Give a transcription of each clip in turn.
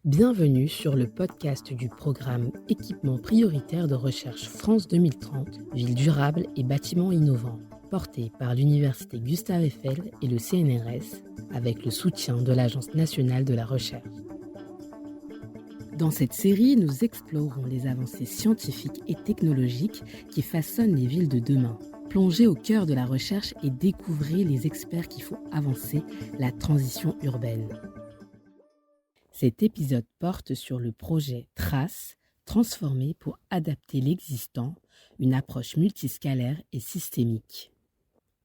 Bienvenue sur le podcast du programme Équipement prioritaire de recherche France 2030, Villes durables et bâtiments innovants, porté par l'Université Gustave Eiffel et le CNRS, avec le soutien de l'Agence nationale de la recherche. Dans cette série, nous explorons les avancées scientifiques et technologiques qui façonnent les villes de demain. Plongez au cœur de la recherche et découvrez les experts qui font avancer la transition urbaine. Cet épisode porte sur le projet TRACE, transformé pour adapter l'existant, une approche multiscalaire et systémique.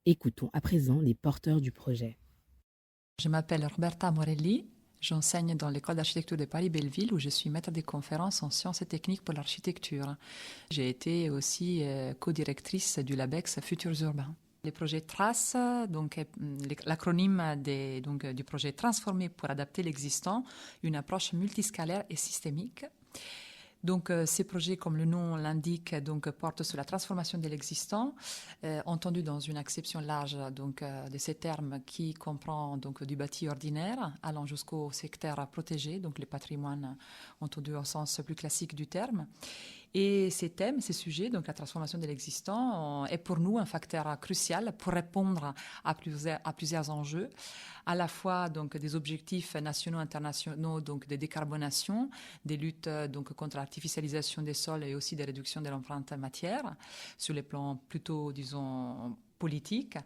Écoutons à présent les porteurs du projet. Je m'appelle Roberta Morelli, j'enseigne dans l'école d'architecture de Paris-Belleville où je suis maître de conférences en sciences et techniques pour l'architecture. J'ai été aussi co-directrice du LABEX Futurs Urbains. Le projet TRACE, donc l'acronyme du projet Transformer pour adapter l'existant, une approche multiscalaire et systémique. Donc, ces projets, comme le nom l'indique, portent sur la transformation de l'existant, entendu dans une acception large de ces termes qui comprend du bâti ordinaire allant jusqu'au secteur protégé, donc les patrimoines entendu au sens plus classique du terme. Et ces thèmes, ces sujets, donc la transformation de l'existant, est pour nous un facteur crucial pour répondre à plusieurs enjeux, à la fois des objectifs nationaux, internationaux, de décarbonation, des luttes contre l'artificialisation des sols et aussi des réductions de l'empreinte matière, sur les plans plutôt, disons, politiques.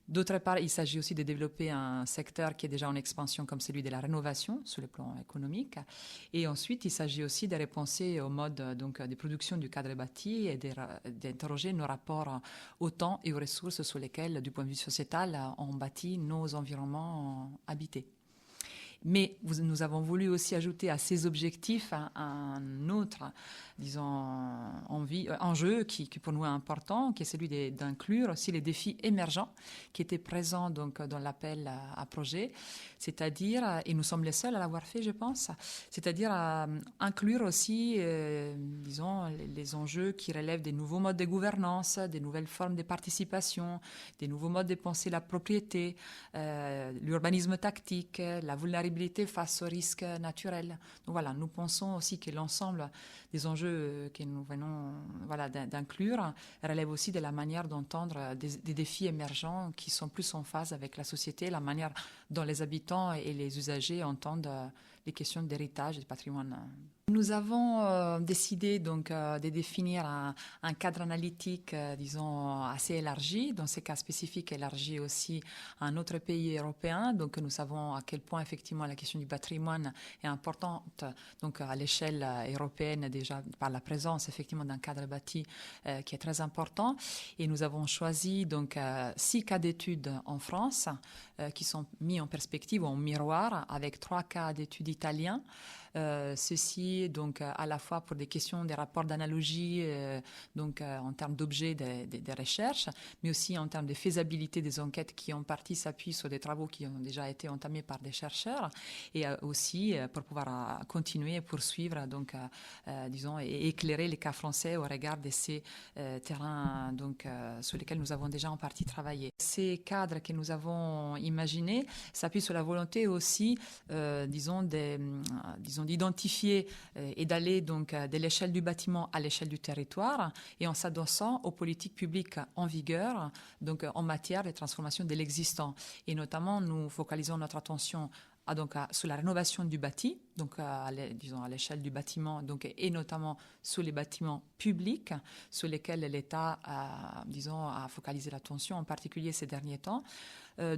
D'autre part, il s'agit aussi de développer un secteur qui est déjà en expansion comme celui de la rénovation sur le plan économique. Et ensuite, il s'agit aussi de repenser au mode de production du cadre bâti et d'interroger nos rapports au temps et aux ressources sur lesquelles, du point de vue sociétal, on bâtit nos environnements habités. Mais nous avons voulu aussi ajouter à ces objectifs un autre, disons, enjeu qui pour nous est important, qui est celui d'inclure aussi les défis émergents qui étaient présents dans l'appel à projet, c'est-à-dire, et nous sommes les seuls à l'avoir fait, je pense, c'est-à-dire inclure aussi, disons, les enjeux qui relèvent des nouveaux modes de gouvernance, des nouvelles formes de participation, des nouveaux modes de penser la propriété, l'urbanisme tactique, la vulnérabilité face aux risques naturels. Donc voilà, nous pensons aussi que l'ensemble des enjeux que nous venons d'inclure relève aussi de la manière d'entendre des défis émergents qui sont plus en phase avec la société, la manière dont les habitants et les usagers entendent les questions d'héritage et de patrimoine. Nous avons décidé de définir un cadre analytique, disons, assez élargi, dans ces cas spécifiques élargi aussi à un autre pays européen. Donc nous savons à quel point effectivement la question du patrimoine est importante à l'échelle européenne déjà par la présence effectivement d'un cadre bâti qui est très important. Et nous avons choisi 6 cas d'études en France qui sont mis en perspective ou en miroir avec 3 cas d'études italiens. Ceci à la fois pour des questions des rapports d'analogie en termes d'objets des recherches, mais aussi en termes de faisabilité des enquêtes qui en partie s'appuient sur des travaux qui ont déjà été entamés par des chercheurs et aussi pour pouvoir continuer et poursuivre disons et éclairer les cas français au regard de ces terrains sur lesquels nous avons déjà en partie travaillé. Ces cadres que nous avons imaginés s'appuient sur la volonté aussi disons d'identifier et d'aller de l'échelle du bâtiment à l'échelle du territoire et en s'adossant aux politiques publiques en vigueur en matière de transformation de l'existant. Et notamment, nous focalisons notre attention sur la rénovation du bâti, à l'échelle du bâtiment, et notamment sur les bâtiments publics sur lesquels l'État a focalisé l'attention, en particulier ces derniers temps.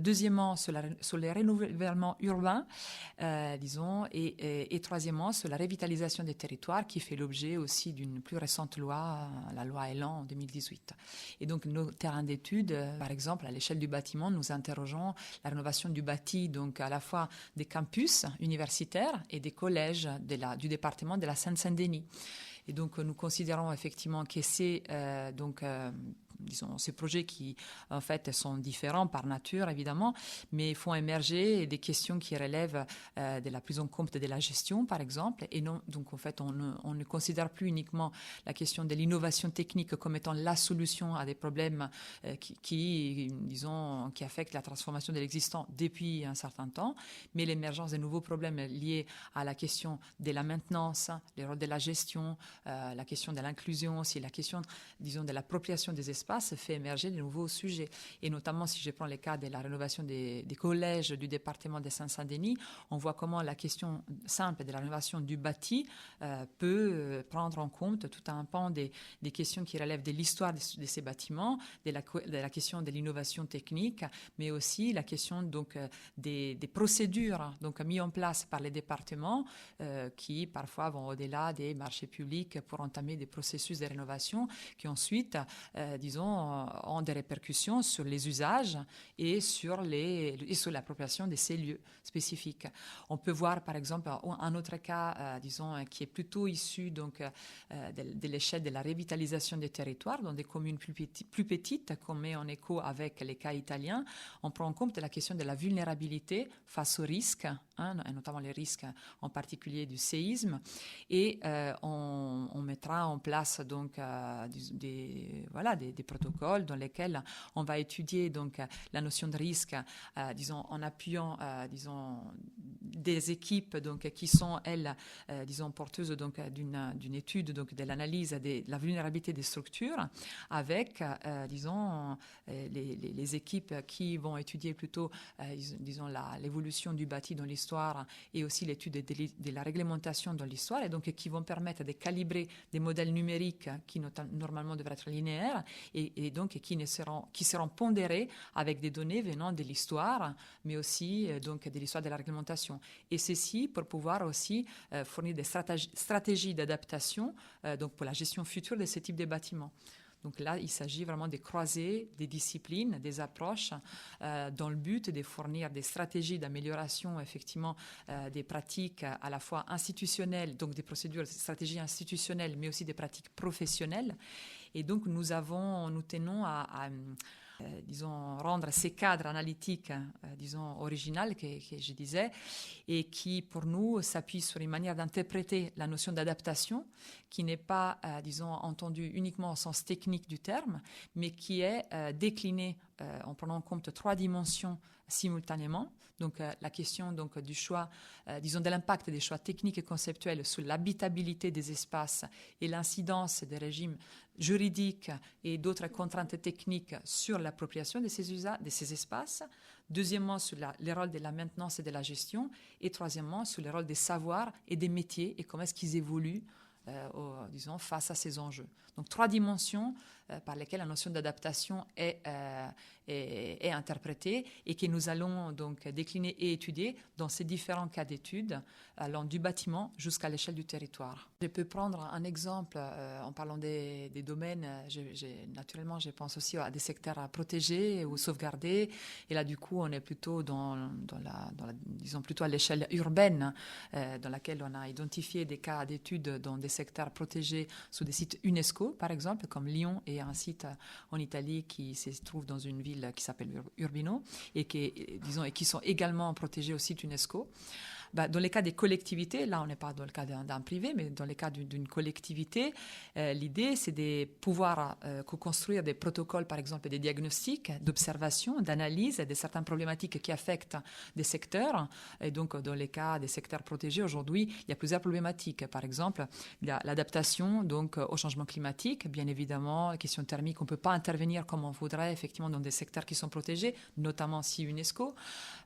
Deuxièmement, sur les renouvellements urbains, et troisièmement, sur la revitalisation des territoires qui fait l'objet aussi d'une plus récente loi, la loi Elan en 2018. Et donc, nos terrains d'études, par exemple, à l'échelle du bâtiment, nous interrogeons la rénovation du bâti, à la fois des campus universitaires et des collèges du département de la Seine-Saint-Denis. Et donc, nous considérons effectivement que c'est disons, ces projets qui, en fait, sont différents par nature, évidemment, mais font émerger des questions qui relèvent de la prise en compte de la gestion, par exemple. Et non, donc, en fait, on ne considère plus uniquement la question de l'innovation technique comme étant la solution à des problèmes qui affectent la transformation de l'existant depuis un certain temps, mais l'émergence de nouveaux problèmes liés à la question de la maintenance, les rôles de la gestion, la question de l'inclusion aussi, la question, disons, de l'appropriation des espaces fait émerger de nouveaux sujets. Et notamment, si je prends le cas de la rénovation des collèges du département de Seine-Saint-Denis, on voit comment la question simple de la rénovation du bâti peut prendre en compte tout un pan des questions qui relèvent de l'histoire de ces bâtiments, de la question de l'innovation technique, mais aussi la question donc, des procédures donc, mises en place par les départements qui parfois vont au-delà des marchés publics pour entamer des processus de rénovation qui ensuite, disons, ont des répercussions sur les usages et sur l'appropriation de ces lieux spécifiques. On peut voir par exemple un autre cas, disons, qui est plutôt issu donc, de l'échelle de la revitalisation des territoires dans des communes plus petites, qu'on met en écho avec les cas italiens. On prend en compte la question de la vulnérabilité face aux risques, et notamment les risques en particulier du séisme, et on mettra en place donc des protocoles dans lesquels on va étudier donc la notion de risque, disons en appuyant disons des équipes donc qui sont elles disons porteuses donc d'une étude donc de l'analyse de la vulnérabilité des structures avec disons les équipes qui vont étudier plutôt disons l'évolution du bâti dans l'histoire et aussi l'étude de la réglementation dans l'histoire et donc qui vont permettre de calibrer des modèles numériques qui normalement devraient être linéaires et donc qui seront pondérés avec des données venant de l'histoire, mais aussi donc de l'histoire de la réglementation. Et ceci pour pouvoir aussi fournir des stratégies d'adaptation donc pour la gestion future de ce type de bâtiments. Donc là, il s'agit vraiment de croiser des disciplines, des approches dans le but de fournir des stratégies d'amélioration, effectivement, des pratiques à la fois institutionnelles, donc des procédures, des stratégies institutionnelles, mais aussi des pratiques professionnelles. Et donc, nous tenons à disons, rendre ces cadres analytiques, disons, originaux, que je disais, et qui, pour nous, s'appuient sur une manière d'interpréter la notion d'adaptation, qui n'est pas, disons, entendue uniquement au sens technique du terme, mais qui est déclinée en prenant en compte 3 dimensions simultanément. Donc, la question donc, du choix, disons, de l'impact des choix techniques et conceptuels sur l'habitabilité des espaces et l'incidence des régimes juridiques et d'autres contraintes techniques sur l'appropriation de ces espaces. Deuxièmement, sur les rôles de la maintenance et de la gestion. Et troisièmement, sur les rôles des savoirs et des métiers et comment est-ce qu'ils évoluent disons, face à ces enjeux. Donc, 3 dimensions par lesquelles la notion d'adaptation est interprétée et que nous allons donc décliner et étudier dans ces différents cas d'études, allant du bâtiment jusqu'à l'échelle du territoire. Je peux prendre un exemple en parlant des domaines. Naturellement, je pense aussi à des secteurs à protéger ou sauvegarder. Et là, du coup, on est plutôt disons plutôt à l'échelle urbaine, dans laquelle on a identifié des cas d'études dans des secteurs protégés sous des sites UNESCO, par exemple, comme Lyon et un site en Italie qui se trouve dans une ville qui s'appelle Urbino et qui sont également protégés au site UNESCO. Dans les cas des collectivités, là on n'est pas dans le cas d'un privé, mais dans les cas d'une collectivité, l'idée c'est de pouvoir co-construire des protocoles, par exemple des diagnostics, d'observation, d'analyse de certaines problématiques qui affectent des secteurs. Et donc dans les cas des secteurs protégés, aujourd'hui, il y a plusieurs problématiques. Par exemple, l'adaptation donc, au changement climatique, bien évidemment, la question thermique, on ne peut pas intervenir comme on voudrait effectivement dans des secteurs qui sont protégés, notamment si UNESCO.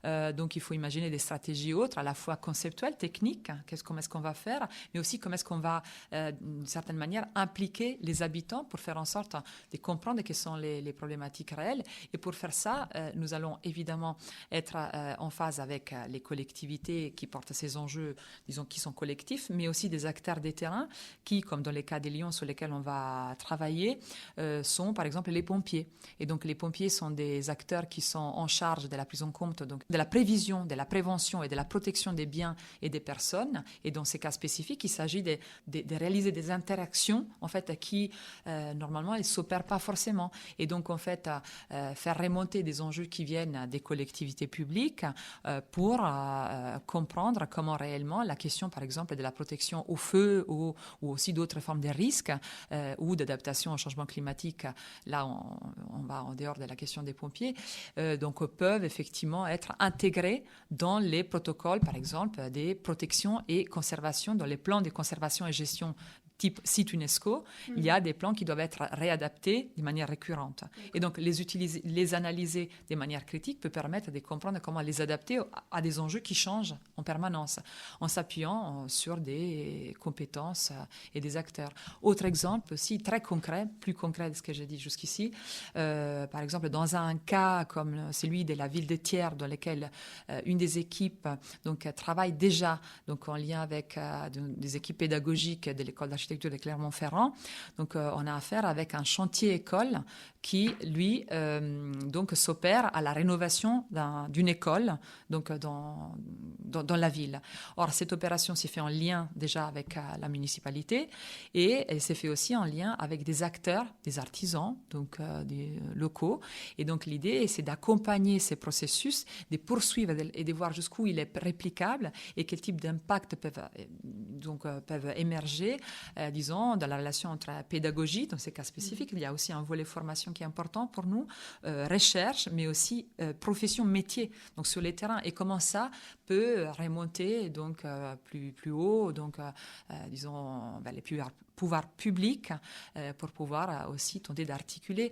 Donc il faut imaginer des stratégies autres, à la fois conceptuelles, techniques, comment est-ce qu'on va faire, mais aussi comment est-ce qu'on va, d'une certaine manière, impliquer les habitants pour faire en sorte de comprendre quelles sont les problématiques réelles. Et pour faire ça, nous allons évidemment être en phase avec les collectivités qui portent ces enjeux, disons, qui sont collectifs, mais aussi des acteurs des terrains qui, comme dans les cas des Lyon sur lesquels on va travailler, sont par exemple les pompiers. Et donc les pompiers sont des acteurs qui sont en charge de la prise en compte, donc, de la prévision, de la prévention et de la protection des des biens et des personnes. Et dans ces cas spécifiques, il s'agit de réaliser des interactions en fait, qui, normalement, ne s'opèrent pas forcément. Et donc, en fait, faire remonter des enjeux qui viennent des collectivités publiques pour comprendre comment réellement la question, par exemple, de la protection au feu ou aussi d'autres formes de risques ou d'adaptation au changement climatique, là, on va en dehors de la question des pompiers, donc peuvent effectivement être intégrés dans les protocoles, par exemple, des protections et conservation, dans les plans de conservation et gestion type site UNESCO, il y a des plans qui doivent être réadaptés de manière récurrente. Et donc, les analyser de manière critique peut permettre de comprendre comment les adapter à des enjeux qui changent en permanence, en s'appuyant sur des compétences et des acteurs. Autre exemple aussi, très concret, plus concret de ce que j'ai dit jusqu'ici, par exemple, dans un cas comme celui de la ville de Thiers, dans lequel une des équipes donc, travaille déjà donc, en lien avec des équipes pédagogiques de l'école d'architecture de Clermont-Ferrand. Donc, on a affaire avec un chantier école qui, lui, donc s'opère à la rénovation d'une école donc dans la ville. Or, cette opération s'est faite en lien déjà avec la municipalité et elle s'est faite aussi en lien avec des acteurs, des artisans, donc des locaux. Et donc, l'idée, c'est d'accompagner ces processus, de poursuivre et de voir jusqu'où il est réplicable et quel type d'impact peuvent émerger, disons, dans la relation entre pédagogie, dans ces cas spécifiques. Il y a aussi un volet formation qui est important pour nous, recherche, mais aussi profession, métier, donc sur les terrains. Et comment ça peut remonter donc, plus haut, donc, disons, les pouvoirs publics pour pouvoir aussi tenter d'articuler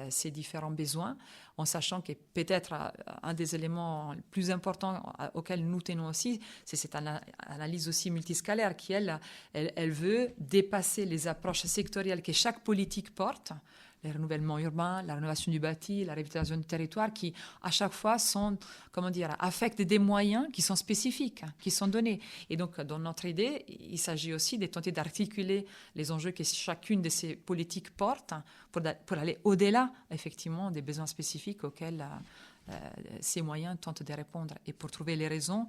ces différents besoins, en sachant que peut-être un des éléments les plus importants auxquels nous tenons aussi, c'est cette analyse aussi multiscalaire qui, elle veut dépasser les approches sectorielles que chaque politique porte, le renouvellement urbain, la rénovation du bâti, la réhabilitation du territoire, qui à chaque fois affectent des moyens qui sont spécifiques, qui sont donnés. Et donc, dans notre idée, il s'agit aussi de tenter d'articuler les enjeux que chacune de ces politiques porte pour aller au-delà, effectivement, des besoins spécifiques auxquels ces moyens tentent de répondre et pour trouver les raisons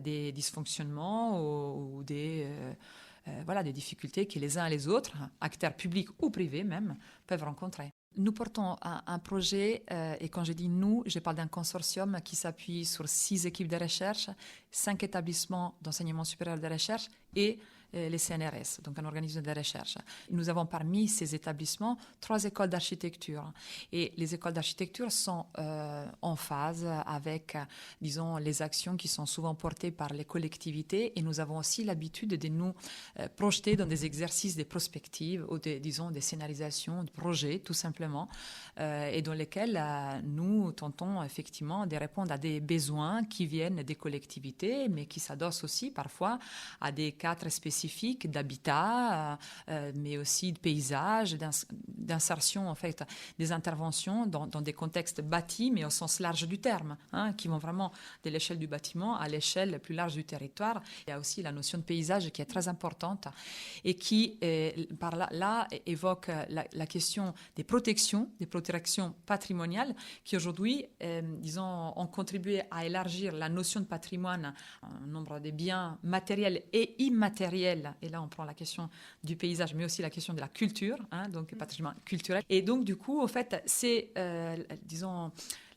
des dysfonctionnements ou des difficultés que les uns et les autres, acteurs publics ou privés même, peuvent rencontrer. Nous portons un projet, et quand je dis nous, je parle d'un consortium qui s'appuie sur 6 équipes de recherche, 5 établissements d'enseignement supérieur de recherche et les CNRS, donc un organisme de recherche. Nous avons parmi ces établissements 3 écoles d'architecture. Et les écoles d'architecture sont en phase avec, disons, les actions qui sont souvent portées par les collectivités. Et nous avons aussi l'habitude de nous projeter dans des exercices de prospective ou des scénarisations de projets, tout simplement, et dans lesquels nous tentons effectivement de répondre à des besoins qui viennent des collectivités, mais qui s'adossent aussi parfois à des cadres spécifiques d'habitat, mais aussi de paysage, d'insertion en fait, des interventions dans des contextes bâtis, mais au sens large du terme, qui vont vraiment de l'échelle du bâtiment à l'échelle plus large du territoire. Il y a aussi la notion de paysage qui est très importante et qui, par là, évoque la question des protections patrimoniales qui aujourd'hui, disons, ont contribué à élargir la notion de patrimoine, un nombre de biens matériels et immatériels. Et là, on prend la question du paysage, mais aussi la question de la culture, donc patrimoine culturel. Et donc, du coup, en fait, c'est, disons,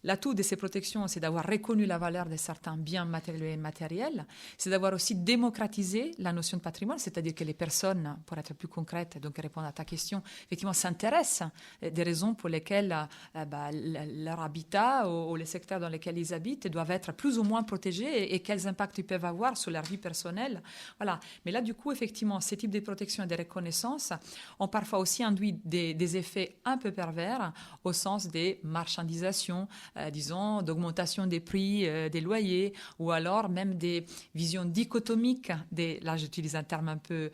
l'atout de ces protections, c'est d'avoir reconnu la valeur de certains biens matériels et immatériels, c'est d'avoir aussi démocratisé la notion de patrimoine, c'est-à-dire que les personnes, pour être plus concrètes, donc répondre à ta question, effectivement s'intéressent des raisons pour lesquelles leur habitat ou les secteurs dans lesquels ils habitent doivent être plus ou moins protégés et quels impacts ils peuvent avoir sur leur vie personnelle. Voilà. Mais là, du coup, effectivement, ces types de protections et de reconnaissance ont parfois aussi induit des effets un peu pervers au sens des marchandisations, disons, d'augmentation des prix des loyers, ou alors même des visions dichotomiques, là j'utilise un terme un peu,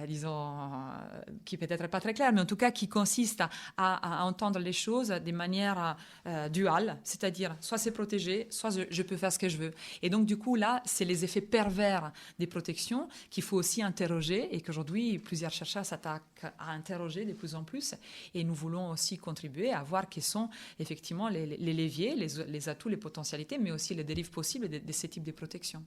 disons, qui peut-être pas très clair, mais en tout cas qui consiste à entendre les choses de manière duale, c'est-à-dire soit c'est protégé, soit je peux faire ce que je veux. Et donc du coup là, c'est les effets pervers des protections qu'il faut aussi interroger et qu'aujourd'hui plusieurs chercheurs s'attaquent à interroger de plus en plus, et nous voulons aussi contribuer à voir quels sont effectivement les leviers, les atouts, les potentialités, mais aussi les dérives possibles de ces types de protection.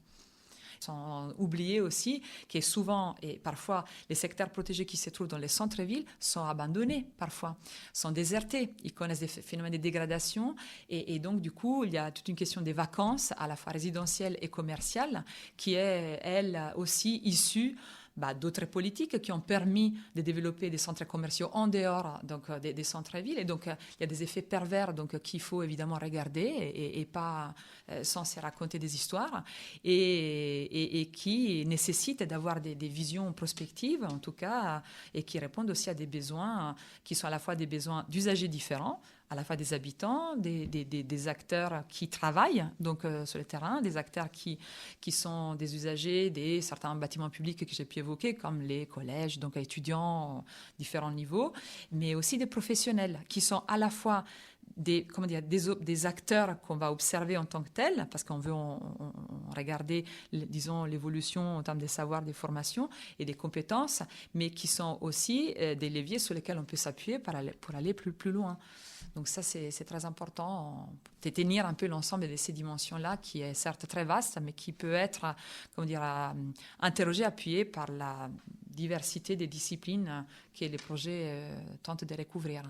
sont oubliés aussi, qui souvent, et parfois, les secteurs protégés qui se trouvent dans les centres-villes sont abandonnés, parfois, sont désertés. Ils connaissent des phénomènes de dégradation et donc, du coup, il y a toute une question des vacances, à la fois résidentielles et commerciales, qui est, elle, aussi issue d'autres politiques qui ont permis de développer des centres commerciaux en dehors donc, des centres-villes. Et donc, il y a des effets pervers donc, qu'il faut évidemment regarder et pas sans se raconter des histoires et qui nécessitent d'avoir des visions prospectives, en tout cas, et qui répondent aussi à des besoins qui sont à la fois des besoins d'usagers différents, à la fois des habitants, des acteurs qui travaillent donc, sur le terrain, des acteurs qui sont des usagers des certains bâtiments publics que j'ai pu évoquer, comme les collèges, donc étudiants, différents niveaux, mais aussi des professionnels qui sont à la fois des acteurs qu'on va observer en tant que tels, parce qu'on veut regarder, disons, l'évolution en termes des savoirs, des formations et des compétences, mais qui sont aussi des leviers sur lesquels on peut s'appuyer pour aller plus loin. Donc ça, c'est très important de tenir un peu l'ensemble de ces dimensions-là, qui est certes très vaste, mais qui peut être, interrogé, appuyé par la diversité des disciplines que les projets tentent de recouvrir.